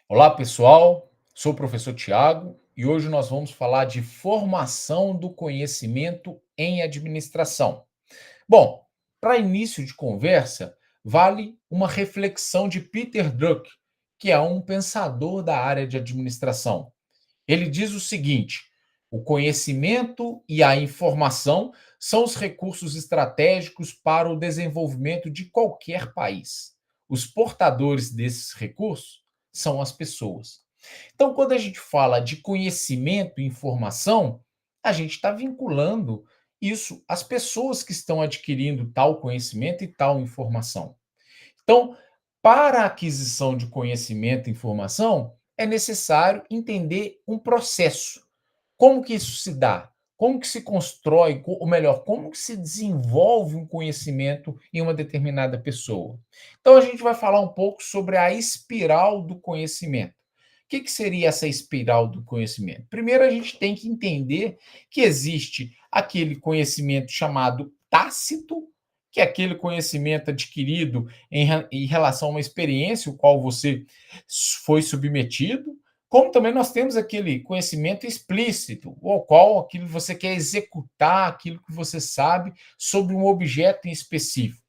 Olá, pessoal. Sou o professor Tiago e hoje nós vamos falar de formação do conhecimento em administração. Bom, para início de conversa, vale uma reflexão de Peter Drucker, que é um pensador da área de administração. Ele diz o seguinte: o conhecimento e a informação são os recursos estratégicos para o desenvolvimento de qualquer país. Os portadores desses recursos são as pessoas. Então, quando a gente fala de conhecimento e informação, a gente está vinculando isso às pessoas que estão adquirindo tal conhecimento e tal informação. Então, para a aquisição de conhecimento e informação, é necessário entender um processo. Como que isso se dá? Como que se constrói, ou melhor, como que se desenvolve um conhecimento em uma determinada pessoa? Então, a gente vai falar um pouco sobre a espiral do conhecimento. O que seria essa espiral do conhecimento? Primeiro, a gente tem que entender que existe aquele conhecimento chamado tácito, que é aquele conhecimento adquirido em relação a uma experiência, o qual você foi submetido, como também nós temos aquele conhecimento explícito, o qual aquilo você quer executar, aquilo que você sabe sobre um objeto em específico.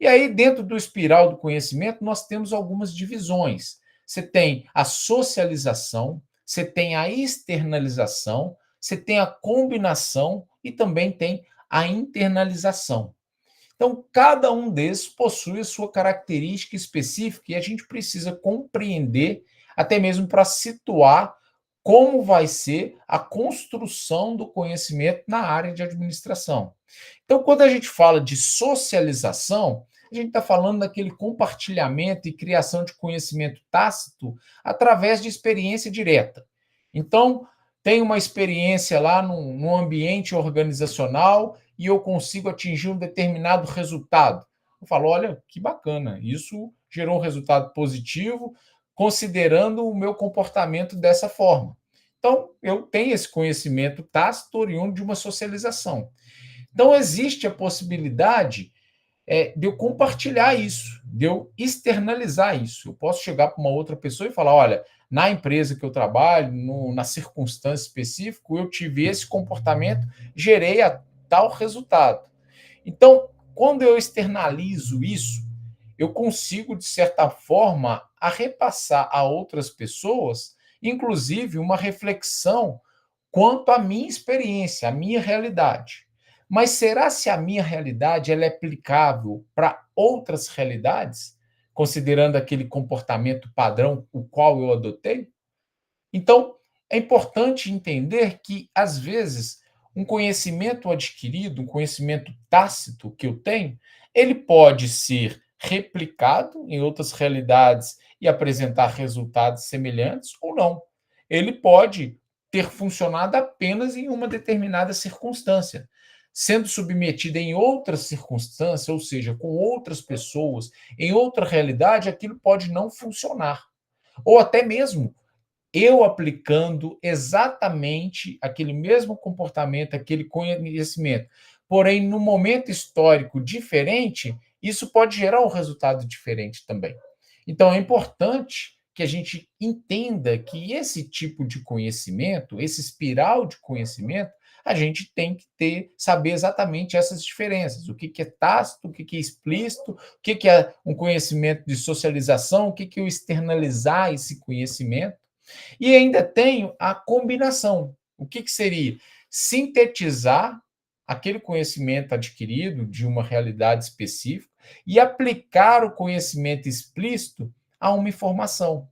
E aí, dentro do espiral do conhecimento, nós temos algumas divisões. Você tem a socialização, você tem a externalização, você tem a combinação e também tem a internalização. Então, cada um desses possui a sua característica específica e a gente precisa compreender, até mesmo para situar como vai ser a construção do conhecimento na área de administração. Então, quando a gente fala de socialização, a gente está falando daquele compartilhamento e criação de conhecimento tácito através de experiência direta. Então, tem uma experiência lá num ambiente organizacional e eu consigo atingir um determinado resultado. Eu falo, olha, que bacana, isso gerou um resultado positivo, considerando o meu comportamento dessa forma. Então, eu tenho esse conhecimento tácito oriundo de uma socialização. Então, existe a possibilidade de eu compartilhar isso, de eu externalizar isso. Eu posso chegar para uma outra pessoa e falar: olha, na empresa que eu trabalho, na circunstância específica, eu tive esse comportamento, gerei a tal resultado. Então, quando eu externalizo isso, eu consigo, de certa forma, a repassar a outras pessoas, inclusive uma reflexão quanto à minha experiência, à minha realidade. Mas será se a minha realidade ela é aplicável para outras realidades, considerando aquele comportamento padrão o qual eu adotei? Então, é importante entender que, às vezes, um conhecimento adquirido, um conhecimento tácito que eu tenho, ele pode ser replicado em outras realidades e apresentar resultados semelhantes ou não. Ele pode ter funcionado apenas em uma determinada circunstância. Sendo submetido em outra circunstância, ou seja, com outras pessoas, em outra realidade, aquilo pode não funcionar. Ou até mesmo eu aplicando exatamente aquele mesmo comportamento, aquele conhecimento, porém, num momento histórico diferente, isso pode gerar um resultado diferente também. Então, é importante que a gente entenda que esse tipo de conhecimento, esse espiral de conhecimento, a gente tem que saber exatamente essas diferenças. O que é tácito, o que é explícito, o que é um conhecimento de socialização, o que é o externalizar esse conhecimento. E ainda tenho a combinação. O que seria? Sintetizar aquele conhecimento adquirido de uma realidade específica e aplicar o conhecimento explícito a uma informação.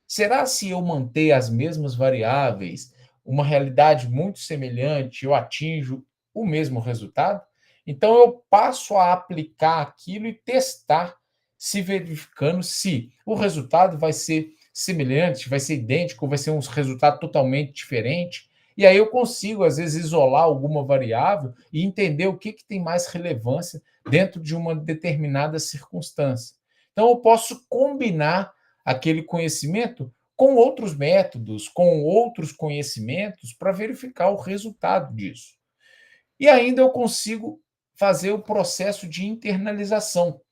Será se eu manter as mesmas variáveis, uma realidade muito semelhante, eu atinjo o mesmo resultado? Então eu passo a aplicar aquilo e testar, se verificando se o resultado vai ser semelhante, vai ser idêntico, vai ser um resultado totalmente diferente. E aí eu consigo, às vezes, isolar alguma variável e entender o que tem mais relevância dentro de uma determinada circunstância. Então, eu posso combinar aquele conhecimento com outros métodos, com outros conhecimentos, para verificar o resultado disso. E ainda eu consigo fazer o processo de internalização. O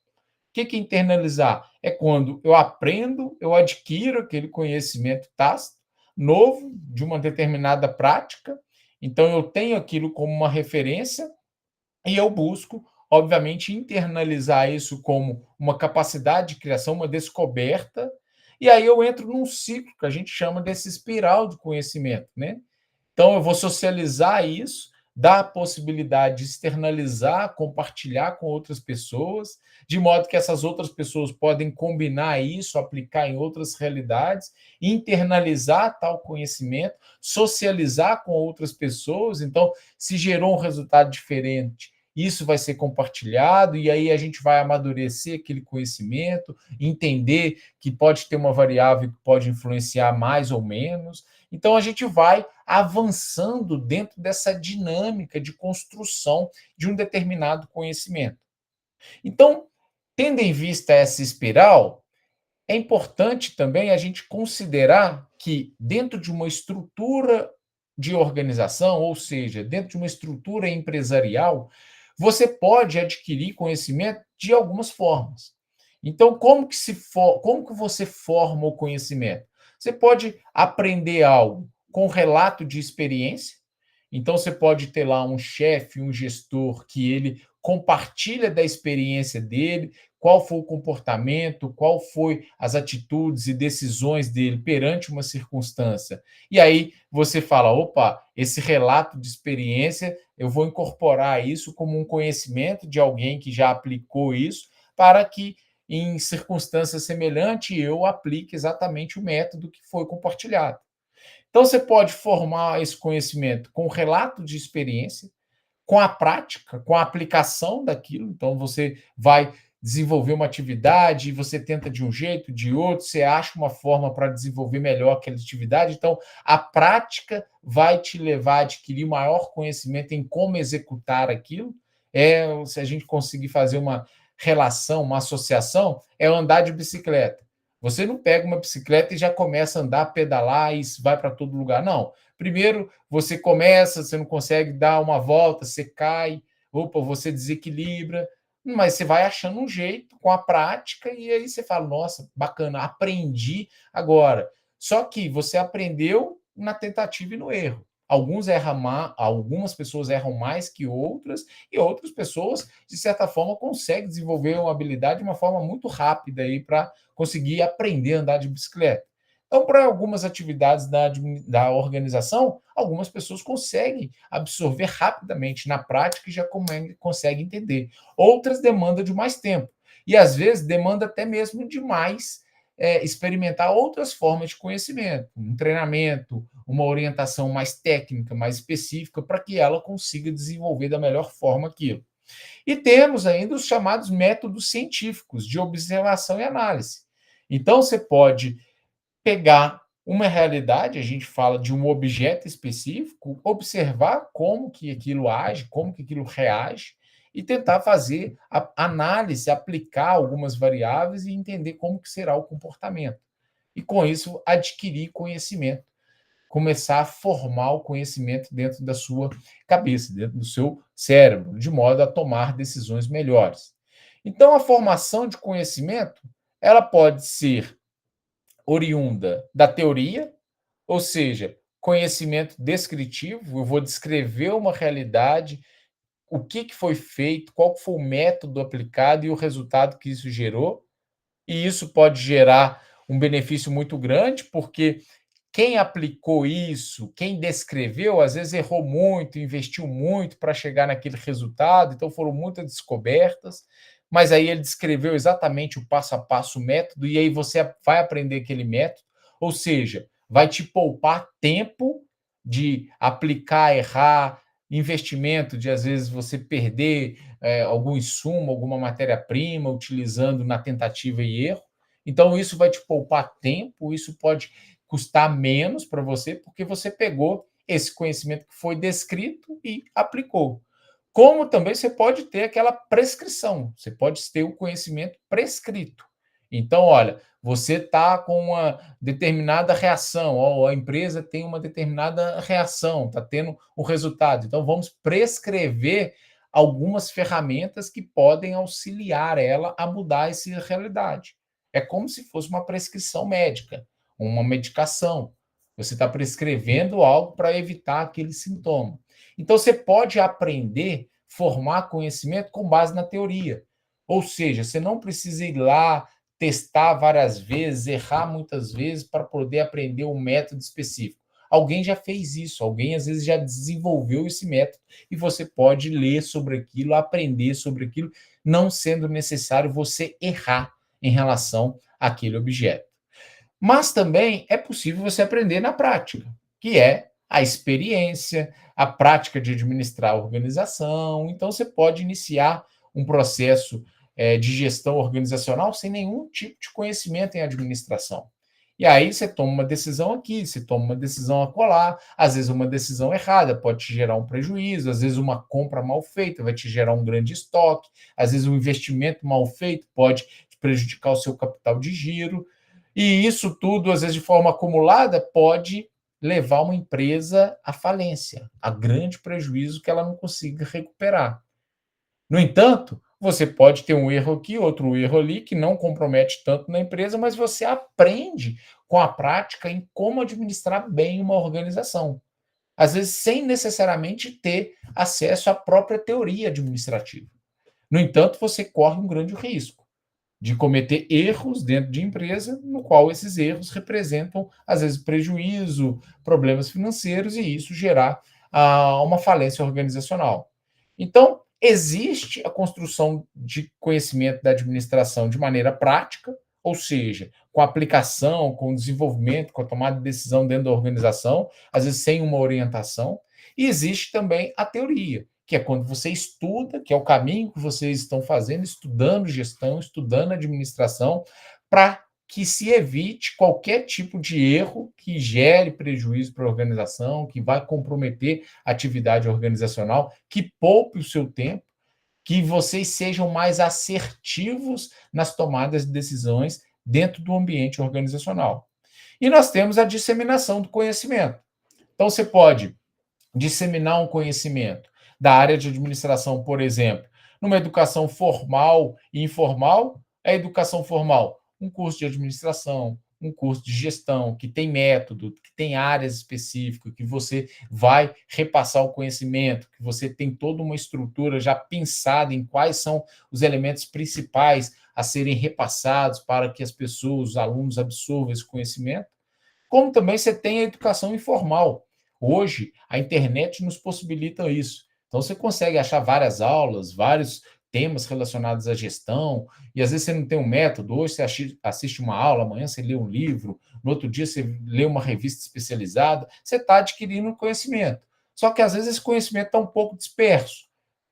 que é internalizar? é quando eu aprendo, eu adquiro aquele conhecimento tácito, novo, de uma determinada prática, então eu tenho aquilo como uma referência e eu busco, obviamente, internalizar isso como uma capacidade de criação, uma descoberta, e aí eu entro num ciclo que a gente chama desse espiral de conhecimento, né? Então, eu vou socializar isso, dar a possibilidade de externalizar, compartilhar com outras pessoas, de modo que essas outras pessoas podem combinar isso, aplicar em outras realidades, internalizar tal conhecimento, socializar com outras pessoas. Então, se gerou um resultado diferente, isso vai ser compartilhado, e aí a gente vai amadurecer aquele conhecimento, entender que pode ter uma variável que pode influenciar mais ou menos. Então, a gente vai avançando dentro dessa dinâmica de construção de um determinado conhecimento. Então, tendo em vista essa espiral, é importante também a gente considerar que, dentro de uma estrutura de organização, ou seja, dentro de uma estrutura empresarial, você pode adquirir conhecimento de algumas formas. Então, como que você forma o conhecimento? Você pode aprender algo com relato de experiência. Então, você pode ter lá um chefe, um gestor, que ele compartilha da experiência dele, qual foi o comportamento, qual foi as atitudes e decisões dele perante uma circunstância. E aí você fala, opa, esse relato de experiência, eu vou incorporar isso como um conhecimento de alguém que já aplicou isso, para que em circunstâncias semelhantes eu aplique exatamente o método que foi compartilhado. Então você pode formar esse conhecimento com relato de experiência, com a prática, com a aplicação daquilo. Então, você vai desenvolver uma atividade, você tenta de um jeito, de outro, você acha uma forma para desenvolver melhor aquela atividade. Então, a prática vai te levar a adquirir maior conhecimento em como executar aquilo. Se a gente conseguir fazer uma relação, uma associação, é andar de bicicleta. Você não pega uma bicicleta e já começa a andar, pedalar e vai para todo lugar. Não. Primeiro, você começa, você não consegue dar uma volta, você cai, opa, você desequilibra, mas você vai achando um jeito com a prática e aí você fala, nossa, bacana, aprendi agora. Só que você aprendeu na tentativa e no erro. Algumas pessoas erram mais que outras, e outras pessoas, de certa forma, conseguem desenvolver uma habilidade de uma forma muito rápida aí para conseguir aprender a andar de bicicleta. Então, para algumas atividades da organização, algumas pessoas conseguem absorver rapidamente na prática e já conseguem entender. Outras demandam de mais tempo. E, às vezes, demanda até mesmo de mais experimentar outras formas de conhecimento, um treinamento, uma orientação mais técnica, mais específica, para que ela consiga desenvolver da melhor forma aquilo. E temos ainda os chamados métodos científicos de observação e análise. Então, você pode pegar uma realidade, a gente fala de um objeto específico, observar como que aquilo age, como que aquilo reage, e tentar fazer a análise, aplicar algumas variáveis e entender como que será o comportamento. E com isso adquirir conhecimento, começar a formar o conhecimento dentro da sua cabeça, dentro do seu cérebro, de modo a tomar decisões melhores. Então a formação de conhecimento, ela pode ser oriunda da teoria, ou seja, conhecimento descritivo, eu vou descrever uma realidade, o que foi feito, qual foi o método aplicado e o resultado que isso gerou. E isso pode gerar um benefício muito grande, porque quem aplicou isso, quem descreveu, às vezes errou muito, investiu muito para chegar naquele resultado, então foram muitas descobertas, mas aí ele descreveu exatamente o passo a passo, o método, e aí você vai aprender aquele método, ou seja, vai te poupar tempo de aplicar, errar, investimento de às vezes você perder algum insumo, alguma matéria-prima, utilizando na tentativa e erro. Então, isso vai te poupar tempo, isso pode custar menos para você, porque você pegou esse conhecimento que foi descrito e aplicou. Como também você pode ter aquela prescrição, você pode ter o conhecimento prescrito. Então, olha, você está com uma determinada reação, ou a empresa tem uma determinada reação, está tendo um resultado. Então, vamos prescrever algumas ferramentas que podem auxiliar ela a mudar essa realidade. É como se fosse uma prescrição médica, uma medicação. Você está prescrevendo algo para evitar aquele sintoma. Então, você pode aprender, formar conhecimento com base na teoria. Ou seja, você não precisa ir lá, testar várias vezes, errar muitas vezes para poder aprender um método específico. Alguém já fez isso, alguém às vezes já desenvolveu esse método e você pode ler sobre aquilo, aprender sobre aquilo, não sendo necessário você errar em relação àquele objeto. Mas também é possível você aprender na prática, que é a experiência, a prática de administrar a organização. Então, você pode iniciar um processo de gestão organizacional sem nenhum tipo de conhecimento em administração. E aí você toma uma decisão aqui, você toma uma decisão acolá, às vezes uma decisão errada pode te gerar um prejuízo, às vezes uma compra mal feita vai te gerar um grande estoque, às vezes um investimento mal feito pode prejudicar o seu capital de giro. E isso tudo, às vezes, de forma acumulada, pode levar uma empresa à falência, a grande prejuízo que ela não consiga recuperar. No entanto, você pode ter um erro aqui, outro erro ali, que não compromete tanto na empresa, mas você aprende com a prática em como administrar bem uma organização. Às vezes, sem necessariamente ter acesso à própria teoria administrativa. No entanto, você corre um grande risco de cometer erros dentro de empresa, no qual esses erros representam, às vezes, prejuízo, problemas financeiros, e isso gerar uma falência organizacional. Então, existe a construção de conhecimento da administração de maneira prática, ou seja, com aplicação, com desenvolvimento, com a tomada de decisão dentro da organização, às vezes sem uma orientação, e existe também a teoria, que é quando você estuda, que é o caminho que vocês estão fazendo, estudando gestão, estudando administração, para que se evite qualquer tipo de erro que gere prejuízo para a organização, que vai comprometer a atividade organizacional, que poupe o seu tempo, que vocês sejam mais assertivos nas tomadas de decisões dentro do ambiente organizacional. E nós temos a disseminação do conhecimento. Então, você pode disseminar um conhecimento da área de administração, por exemplo, numa educação formal e informal. A educação formal, um curso de administração, um curso de gestão, que tem método, que tem áreas específicas, que você vai repassar o conhecimento, que você tem toda uma estrutura já pensada em quais são os elementos principais a serem repassados para que as pessoas, os alunos, absorvam esse conhecimento. Como também você tem a educação informal. Hoje, a internet nos possibilita isso. Então, você consegue achar várias aulas, vários temas relacionados à gestão, e às vezes você não tem um método. Hoje você assiste uma aula, amanhã você lê um livro, no outro dia você lê uma revista especializada, você está adquirindo conhecimento. Só que às vezes esse conhecimento está um pouco disperso.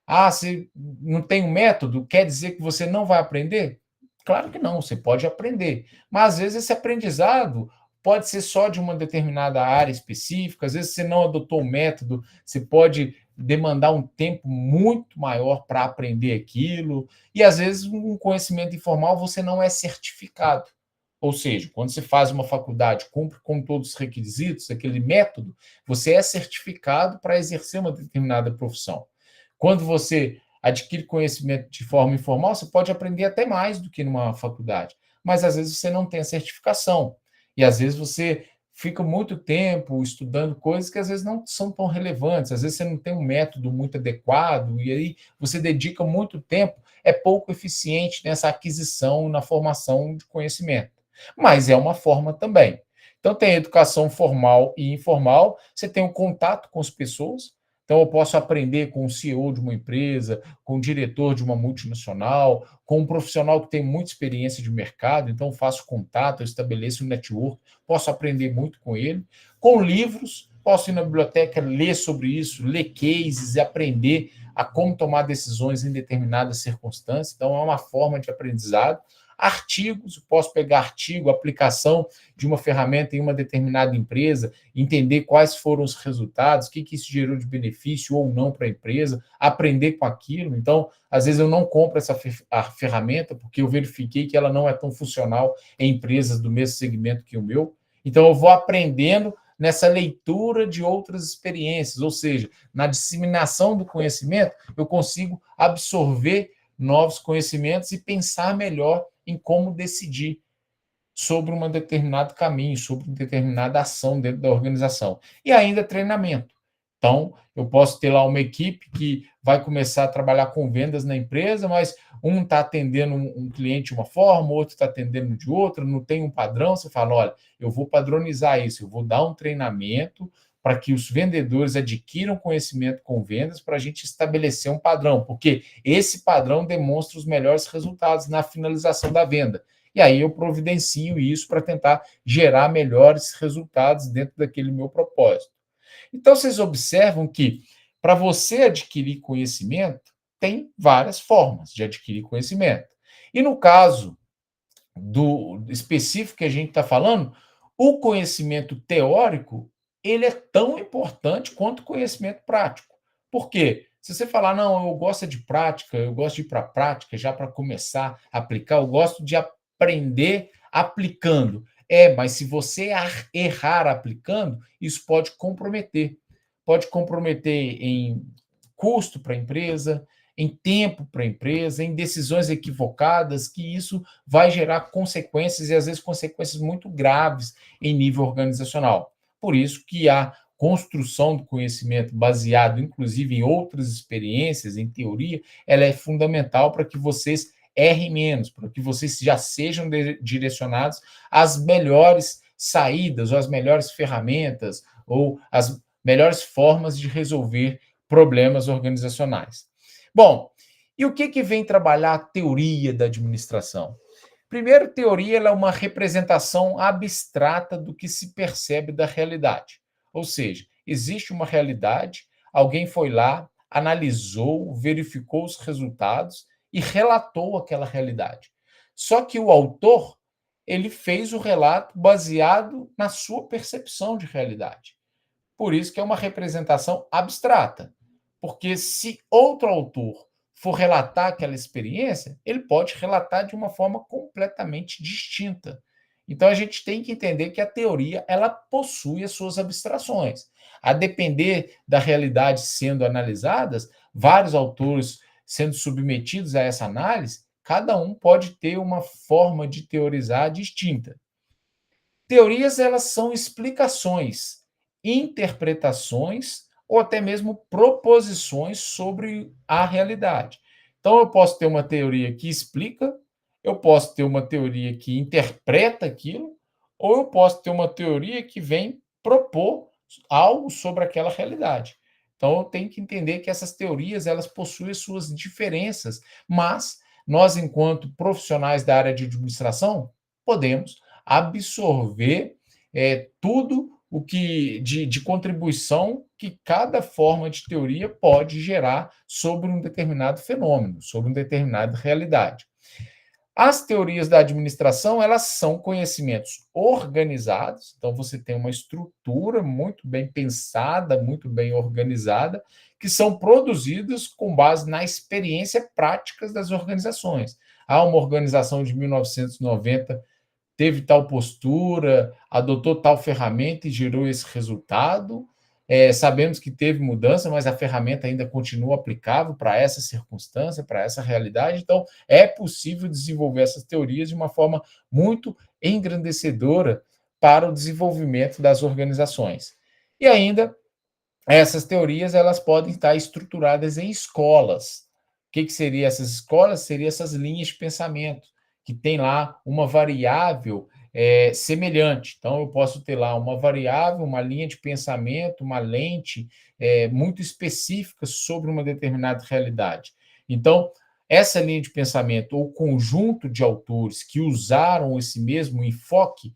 Ah, você não tem um método, quer dizer que você não vai aprender? Claro que não, você pode aprender. Mas às vezes esse aprendizado pode ser só de uma determinada área específica, às vezes você não adotou um método, você pode demandar um tempo muito maior para aprender aquilo, e às vezes um conhecimento informal você não é certificado. Ou seja, quando você faz uma faculdade, cumpre com todos os requisitos, aquele método, você é certificado para exercer uma determinada profissão. Quando você adquire conhecimento de forma informal, você pode aprender até mais do que numa faculdade, mas às vezes você não tem a certificação. E às vezes você fica muito tempo estudando coisas que às vezes não são tão relevantes, às vezes você não tem um método muito adequado, e aí você dedica muito tempo, é pouco eficiente nessa aquisição, na formação de conhecimento. Mas é uma forma também. Então, tem a educação formal e informal, você tem o contato com as pessoas, então eu posso aprender com o CEO de uma empresa, com o diretor de uma multinacional, com um profissional que tem muita experiência de mercado, então eu faço contato, eu estabeleço um network, posso aprender muito com ele. Com livros, posso ir na biblioteca, ler sobre isso, ler cases e aprender a como tomar decisões em determinadas circunstâncias, então é uma forma de aprendizado. Artigos, posso pegar artigo, aplicação de uma ferramenta em uma determinada empresa, entender quais foram os resultados, o que isso gerou de benefício ou não para a empresa, aprender com aquilo. Então, às vezes eu não compro essa ferramenta porque eu verifiquei que ela não é tão funcional em empresas do mesmo segmento que o meu. Então, eu vou aprendendo nessa leitura de outras experiências, ou seja, na disseminação do conhecimento, eu consigo absorver novos conhecimentos e pensar melhor em como decidir. sobre um determinado caminho, sobre uma determinada ação dentro da organização. E ainda treinamento. Então, eu posso ter lá uma equipe que vai começar a trabalhar com vendas na empresa, mas um está atendendo um cliente de uma forma, o outro está atendendo de outra, não tem um padrão. Você fala: olha, eu vou padronizar isso, eu vou dar um treinamento para que os vendedores adquiram conhecimento com vendas para a gente estabelecer um padrão, porque esse padrão demonstra os melhores resultados na finalização da venda. E aí eu providencio isso para tentar gerar melhores resultados dentro daquele meu propósito. Então, vocês observam que para você adquirir conhecimento, tem várias formas de adquirir conhecimento. E no caso do específico que a gente está falando, o conhecimento teórico ele é tão importante quanto o conhecimento prático. Por quê? Se você falar, não, eu gosto de prática, eu gosto de ir para a prática já para começar a aplicar, eu gosto de aprender aplicando. Mas se você errar aplicando, isso pode comprometer. Pode comprometer em custo para a empresa, em tempo para a empresa, em decisões equivocadas, que isso vai gerar consequências, e às vezes consequências muito graves em nível organizacional. Por isso que a construção do conhecimento baseado, inclusive, em outras experiências, em teoria, ela é fundamental para que vocês errem menos, para que vocês já sejam direcionados às melhores saídas, ou às melhores ferramentas, ou às melhores formas de resolver problemas organizacionais. Bom, e o que vem trabalhar a teoria da administração? Primeiro, teoria ela é uma representação abstrata do que se percebe da realidade. Ou seja, existe uma realidade, alguém foi lá, analisou, verificou os resultados e relatou aquela realidade. Só que o autor, ele fez o relato baseado na sua percepção de realidade. Por isso que é uma representação abstrata. Porque se outro autor for relatar aquela experiência, ele pode relatar de uma forma completamente distinta. Então a gente tem que entender que a teoria ela possui as suas abstrações. A depender da realidade sendo analisadas, vários autores sendo submetidos a essa análise, cada um pode ter uma forma de teorizar distinta. Teorias elas são explicações, interpretações ou até mesmo proposições sobre a realidade. Então eu posso ter uma teoria que explica, eu posso ter uma teoria que interpreta aquilo, ou eu posso ter uma teoria que vem propor algo sobre aquela realidade. Então eu tenho que entender que essas teorias elas possuem suas diferenças, mas nós enquanto profissionais da área de administração podemos absorver tudo o que de contribuição que cada forma de teoria pode gerar sobre um determinado fenômeno, sobre uma determinada realidade. As teorias da administração, elas são conhecimentos organizados, então você tem uma estrutura muito bem pensada, muito bem organizada, que são produzidos com base na experiência prática das organizações. Há uma organização de 1990 teve tal postura, adotou tal ferramenta e gerou esse resultado. Sabemos que teve mudança, mas a ferramenta ainda continua aplicável para essa circunstância, para essa realidade. Então, é possível desenvolver essas teorias de uma forma muito engrandecedora para o desenvolvimento das organizações. E ainda, essas teorias elas podem estar estruturadas em escolas. O que seriam essas escolas? Seriam essas linhas de pensamento, que tem lá uma variável semelhante. Então, eu posso ter lá uma variável, uma linha de pensamento, uma lente muito específica sobre uma determinada realidade. Então, essa linha de pensamento, ou conjunto de autores que usaram esse mesmo enfoque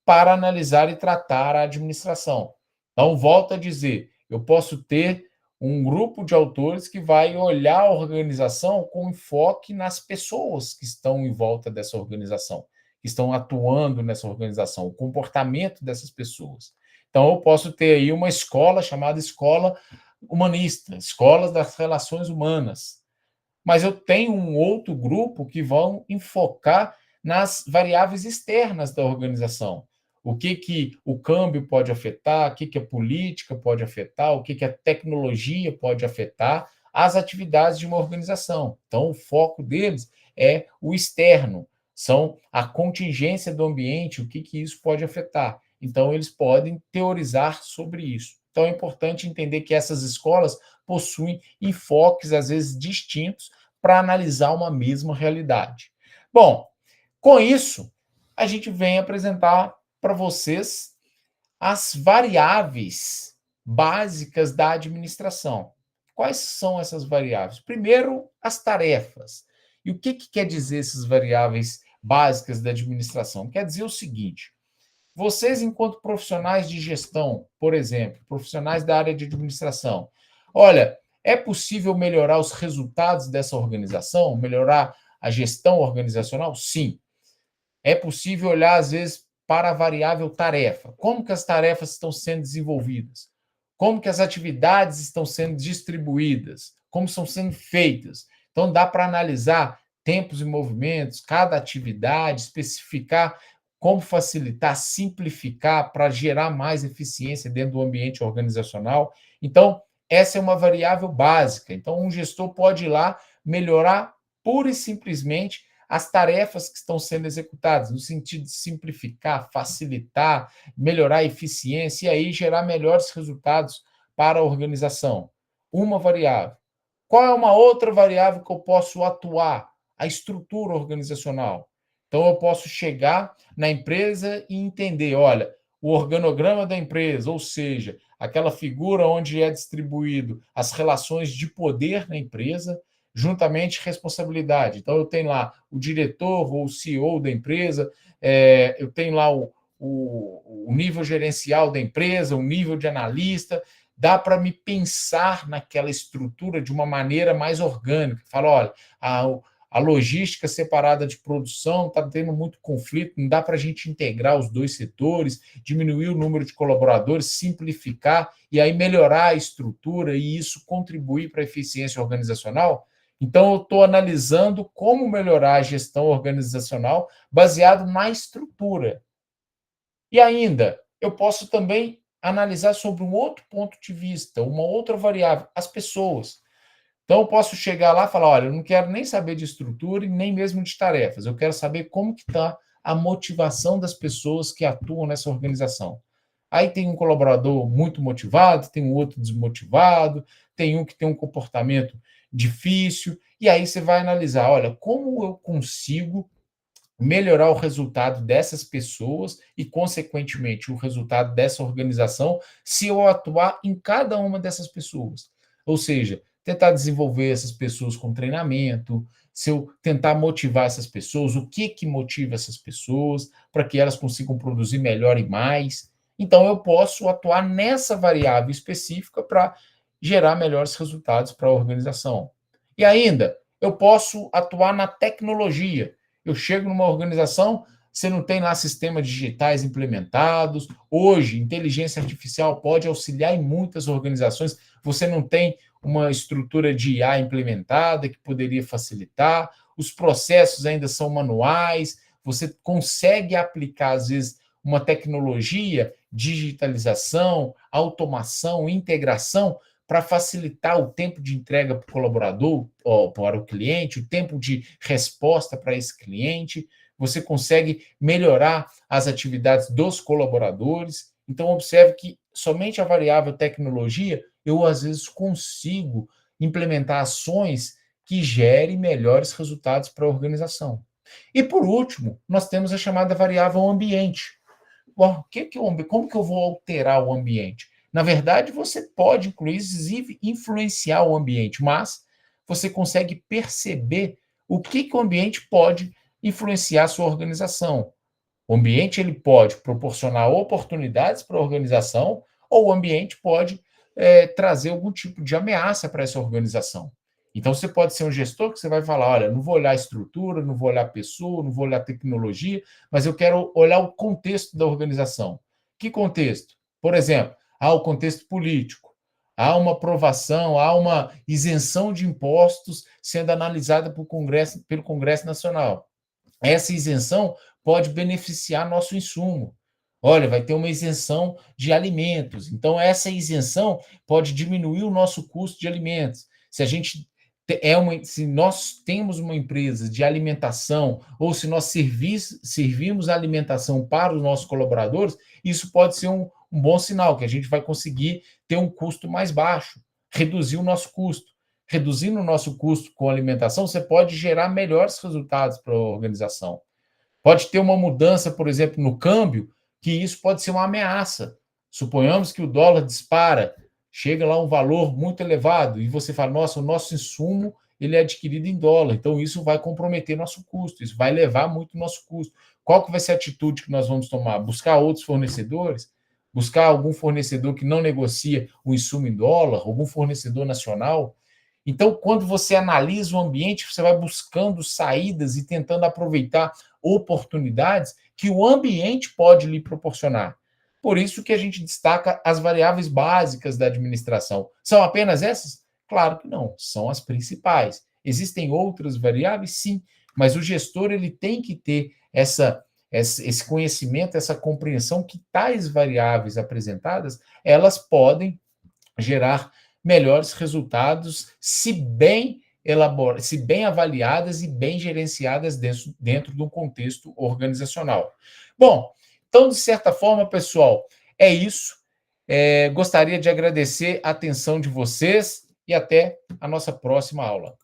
para analisar e tratar a administração. Então, volto a dizer, eu posso ter um grupo de autores que vai olhar a organização com enfoque nas pessoas que estão em volta dessa organização, que estão atuando nessa organização, o comportamento dessas pessoas. Então, eu posso ter aí uma escola chamada escola humanista, escolas das relações humanas. Mas eu tenho um outro grupo que vão enfocar nas variáveis externas da organização. O que o câmbio pode afetar, o que a política pode afetar, o que a tecnologia pode afetar as atividades de uma organização. Então, o foco deles é o externo, são a contingência do ambiente, o que isso pode afetar. Então, eles podem teorizar sobre isso. Então, é importante entender que essas escolas possuem enfoques, às vezes, distintos para analisar uma mesma realidade. Bom, com isso, a gente vem apresentar para vocês as variáveis básicas da administração. Quais são essas variáveis? Primeiro, as tarefas. E o que quer dizer essas variáveis básicas da administração? Quer dizer o seguinte: vocês, enquanto profissionais de gestão, por exemplo, profissionais da área de administração, olha, é possível melhorar os resultados dessa organização, melhorar a gestão organizacional? Sim. É possível olhar, às vezes, para a variável tarefa. Como que as tarefas estão sendo desenvolvidas? Como que as atividades estão sendo distribuídas? Como estão sendo feitas? Então, dá para analisar tempos e movimentos, cada atividade, especificar como facilitar, simplificar para gerar mais eficiência dentro do ambiente organizacional. Então, essa é uma variável básica. Então, um gestor pode ir lá melhorar pura e simplesmente as tarefas que estão sendo executadas, no sentido de simplificar, facilitar, melhorar a eficiência e aí gerar melhores resultados para a organização. Uma variável. Qual é uma outra variável que eu posso atuar? A estrutura organizacional. Então, eu posso chegar na empresa e entender, olha, o organograma da empresa, ou seja, aquela figura onde é distribuído as relações de poder na empresa, juntamente responsabilidade. Então, eu tenho lá o diretor ou o CEO da empresa, eu tenho lá o nível gerencial da empresa, o nível de analista. Dá para me pensar naquela estrutura de uma maneira mais orgânica. Fala, olha, a logística separada de produção está tendo muito conflito, não dá para a gente integrar os dois setores, diminuir o número de colaboradores, simplificar e aí melhorar a estrutura e isso contribuir para a eficiência organizacional. Então, eu estou analisando como melhorar a gestão organizacional baseado na estrutura. E ainda, eu posso também analisar sobre um outro ponto de vista, uma outra variável, as pessoas. Então, eu posso chegar lá e falar, olha, eu não quero nem saber de estrutura e nem mesmo de tarefas, eu quero saber como que está a motivação das pessoas que atuam nessa organização. Aí tem um colaborador muito motivado, tem um outro desmotivado, tem um que tem um comportamento difícil, e aí você vai analisar, olha, como eu consigo melhorar o resultado dessas pessoas e, consequentemente, o resultado dessa organização se eu atuar em cada uma dessas pessoas. Ou seja, tentar desenvolver essas pessoas com treinamento, se eu tentar motivar essas pessoas, o que motiva essas pessoas, para que elas consigam produzir melhor e mais. Então, eu posso atuar nessa variável específica para gerar melhores resultados para a organização. E ainda, eu posso atuar na tecnologia. Eu chego numa organização, você não tem lá sistemas digitais implementados. Hoje, inteligência artificial pode auxiliar em muitas organizações. Você não tem uma estrutura de IA implementada que poderia facilitar. Os processos ainda são manuais. Você consegue aplicar, às vezes, uma tecnologia, digitalização, automação, integração, para facilitar o tempo de entrega para o colaborador, ou para o cliente, o tempo de resposta para esse cliente. Você consegue melhorar as atividades dos colaboradores. Então, observe que somente a variável tecnologia, eu às vezes consigo implementar ações que gerem melhores resultados para a organização. E por último, nós temos a chamada variável ambiente. Como que eu vou alterar o ambiente? Na verdade, você pode, inclusive, influenciar o ambiente, mas você consegue perceber o que o ambiente pode influenciar a sua organização. O ambiente ele pode proporcionar oportunidades para a organização, ou o ambiente pode trazer algum tipo de ameaça para essa organização. Então, você pode ser um gestor que você vai falar, olha, não vou olhar a estrutura, não vou olhar a pessoa, não vou olhar a tecnologia, mas eu quero olhar o contexto da organização. Que contexto? Por exemplo, há o contexto político, há uma aprovação, há uma isenção de impostos sendo analisada pelo Congresso Nacional. Essa isenção pode beneficiar nosso insumo. Olha, vai ter uma isenção de alimentos. Então, essa isenção pode diminuir o nosso custo de alimentos. Se a gente Se nós temos uma empresa de alimentação, ou se nós servimos alimentação para os nossos colaboradores, isso pode ser um bom sinal, que a gente vai conseguir ter um custo mais baixo, reduzir o nosso custo. Reduzindo o nosso custo com alimentação, você pode gerar melhores resultados para a organização. Pode ter uma mudança, por exemplo, no câmbio, que isso pode ser uma ameaça. Suponhamos que o dólar dispara, chega lá um valor muito elevado, e você fala, nossa, o nosso insumo ele é adquirido em dólar, então isso vai comprometer nosso custo, isso vai levar muito o nosso custo. Qual que vai ser a atitude que nós vamos tomar? Buscar outros fornecedores? Buscar algum fornecedor que não negocia o insumo em dólar? Algum fornecedor nacional? Então, quando você analisa o ambiente, você vai buscando saídas e tentando aproveitar oportunidades que o ambiente pode lhe proporcionar. Por isso que a gente destaca as variáveis básicas da administração. São apenas essas? Claro que não, são as principais. Existem outras variáveis? Sim, mas o gestor ele tem que ter esse conhecimento, essa compreensão que tais variáveis apresentadas, elas podem gerar melhores resultados se bem avaliadas e bem gerenciadas dentro de um contexto organizacional. Bom, então, de certa forma, pessoal, é isso. Gostaria de agradecer a atenção de vocês e até a nossa próxima aula.